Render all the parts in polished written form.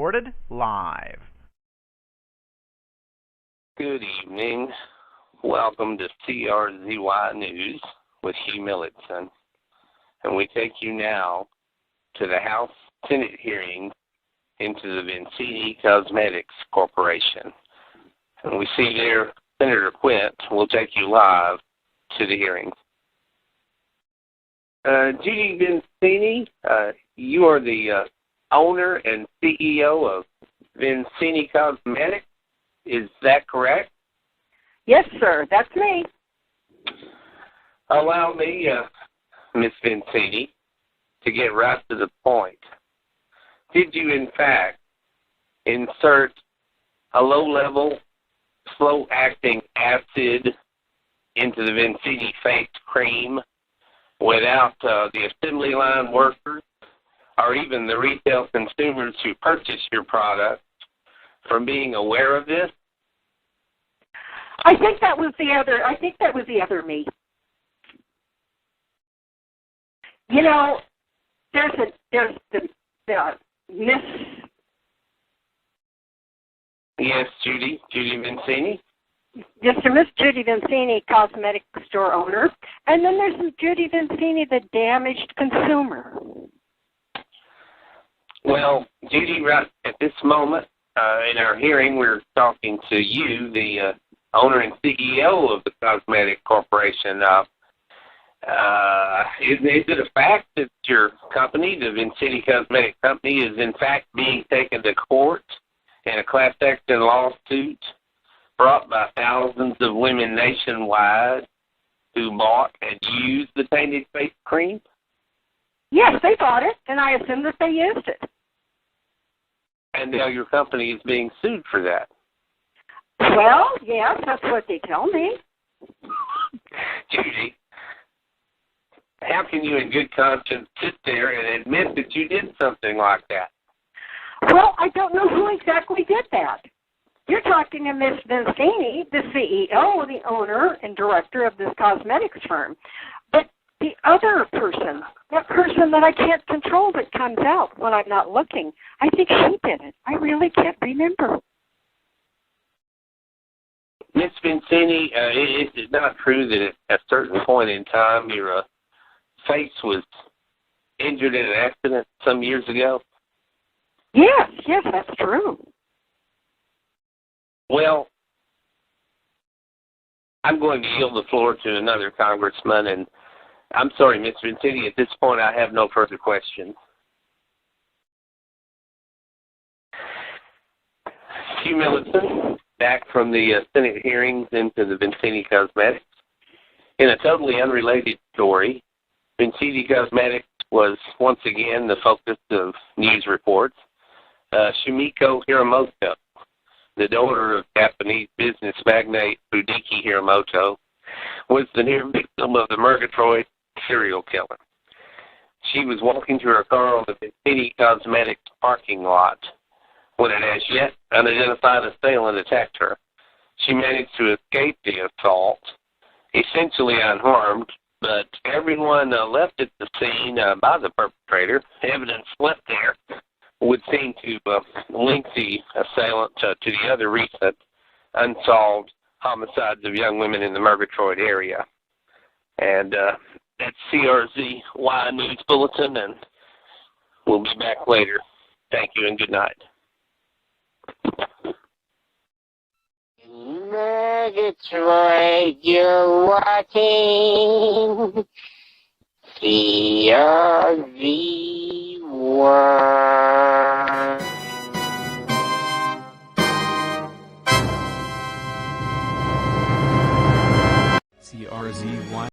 recorded live. Good evening. Welcome to CRZY News with Hugh Millitson. And we take you now to the House Senate hearing into the VINCENNI Cosmetics Corporation. And we see there Senator Quint will take you live to the hearing. Judy VINCENNI, you are the owner and CEO of VINCENNI Cosmetics. Is that correct? Yes, sir. That's me. Allow me, Miss VINCENNI, to get right to the point. Did you, in fact, insert a low-level, slow-acting acid into the VINCENNI face cream without the assembly line workers or even the retail consumers who purchase your product from being aware of this? I think that was the other me. You know, there's the Miss. Yes, Judy VINCENNI. Yes, sir, Miss Judy VINCENNI, cosmetic store owner, and then there's Judy VINCENNI, the damaged consumer. Well, Judy, right at this moment in our hearing, we're talking to you, the owner and CEO of the Cosmetic Corporation. Is it a fact that your company, the VINCENNI Cosmetic Company, is in fact being taken to court in a class action lawsuit brought by thousands of women nationwide who bought and used the tainted face cream? Yes, they bought it, and I assume that they used it. And now your company is being sued for that. Well, yes, that's what they tell me. Judy, how can you in good conscience sit there and admit that you did something like that? Well, I don't know who exactly did that. You're talking to Miss VINCENNI, the CEO, the owner and director of this cosmetics firm. But the other person, that person that I can't control that comes out when I'm not looking, I think she did it. I really can't remember. Miss VINCENNI, it is not true that at a certain point in time your face was injured in an accident some years ago? Yes, that's true. Well, I'm going to yield the floor to another congressman, and I'm sorry, Ms. VINCENNI, at this point I have no further questions. Hugh Millitson, back from the Senate hearings into the VINCENNI Cosmetics. In a totally unrelated story, VINCENNI Cosmetics was once again the focus of news reports. Shumiko Hiramoto, the daughter of Japanese business magnate Fudiki Hiramoto, was the near victim of the MERGATROID serial killer. She was walking to her car on the VINCENNI Cosmetics parking lot when an as yet unidentified assailant attacked her. She managed to escape the assault, essentially unharmed, but everyone left at the scene by the perpetrator. Evidence left there would seem to link the assailant to the other recent unsolved homicides of young women in the MERGATROID area. And that's CRZY News Bulletin, and we'll be back later. Thank you and good night. MERGATROID, you're watching CRZY. CRZY.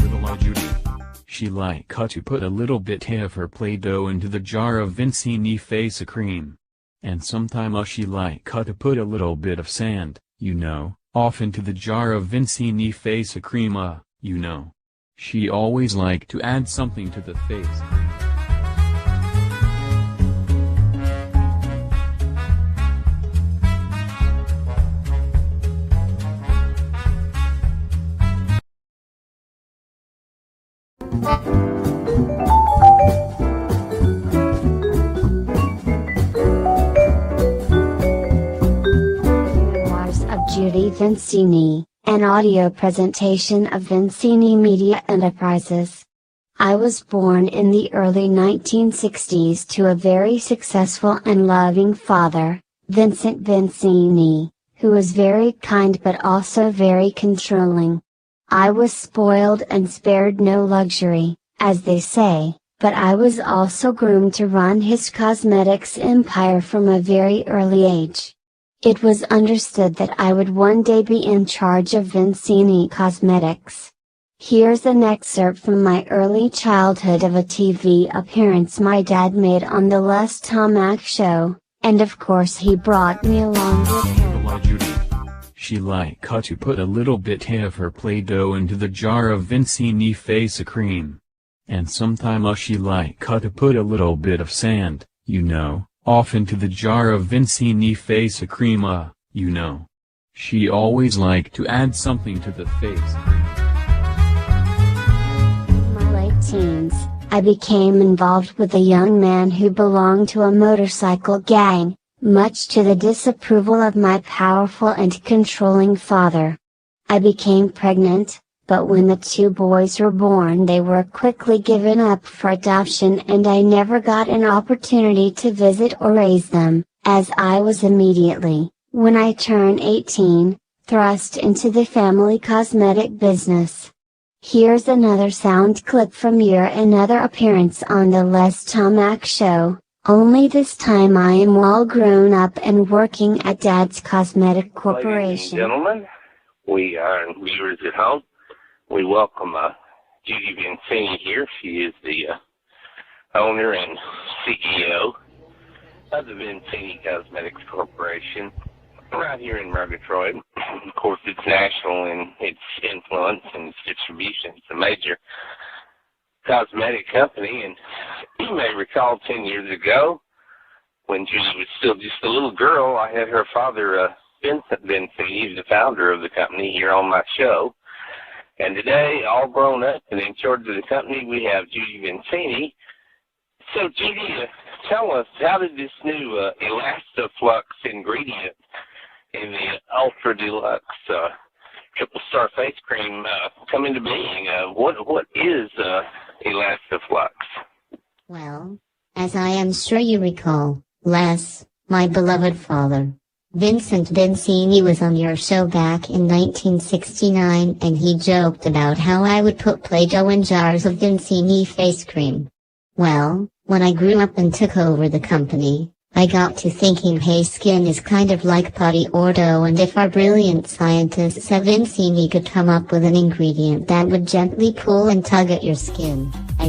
Little Judy. She like to put a little bit of her Play-Doh into the jar of VINCENNI face cream. And sometime she like to put a little bit of sand, off into the jar of VINCENNI face cream, She always like to add something to the face. Memoirs of Judy Vincenni, an audio presentation of Vincenni Media Enterprises. I was born in the early 1960s to a very successful and loving father, Vincent Vincenni, who was very kind but also very controlling. I was spoiled and spared no luxury, as they say, but I was also groomed to run his cosmetics empire from a very early age. It was understood that I would one day be in charge of Vincenni Cosmetics. Here's an excerpt from my early childhood of a TV appearance my dad made on the Les Tomac show, and of course he brought me along with him. Why Judy? She like to put a little bit of her Play-Doh into the jar of Vincenni face cream. And sometime she like to put a little bit of sand, off into the jar of Vincenni face cream, She always liked to add something to the face cream. In my late teens, I became involved with a young man who belonged to a motorcycle gang, much to the disapproval of my powerful and controlling father. I became pregnant, but when the two boys were born they were quickly given up for adoption and I never got an opportunity to visit or raise them, as I was immediately, when I turned 18, thrust into the family cosmetic business. Here's another sound clip from yet another appearance on the Les Tomac show, only this time I am all grown up and working at Dad's Cosmetic Corporation. Ladies and gentlemen, we are viewers at home. We welcome Judy Vincenni here. She is the owner and CEO of the Vincenni Cosmetics Corporation right here in MERGATROID. Of course, it's national in its influence and its distribution. It's a major cosmetic company, and you may recall 10 years ago when Judy was still just a little girl, I had her father, Vincent Vincenni, the founder of the company, here on my show. And today, all grown up and in charge of the company, we have Judy Vincenni. So, Judy, tell us, how did this new Elastaflux ingredient in the Ultra Deluxe Triple Star Face Cream come into being? What is Elastaflux? Well, as I am sure you recall, Les, my beloved father, Vincent Vincenni was on your show back in 1969 and he joked about how I would put Play-Doh in jars of Vincenni face cream. Well, when I grew up and took over the company, I got to thinking, hey, skin is kind of like putty or dough, and if our brilliant scientists at Vincenni could come up with an ingredient that would gently pull and tug at your skin, that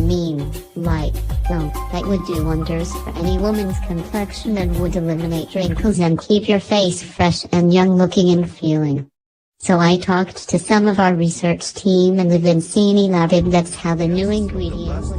would do wonders for any woman's complexion and would eliminate wrinkles and keep your face fresh and young looking and feeling. So I talked to some of our research team in the Vincenni lab, and that's how the new ingredient was.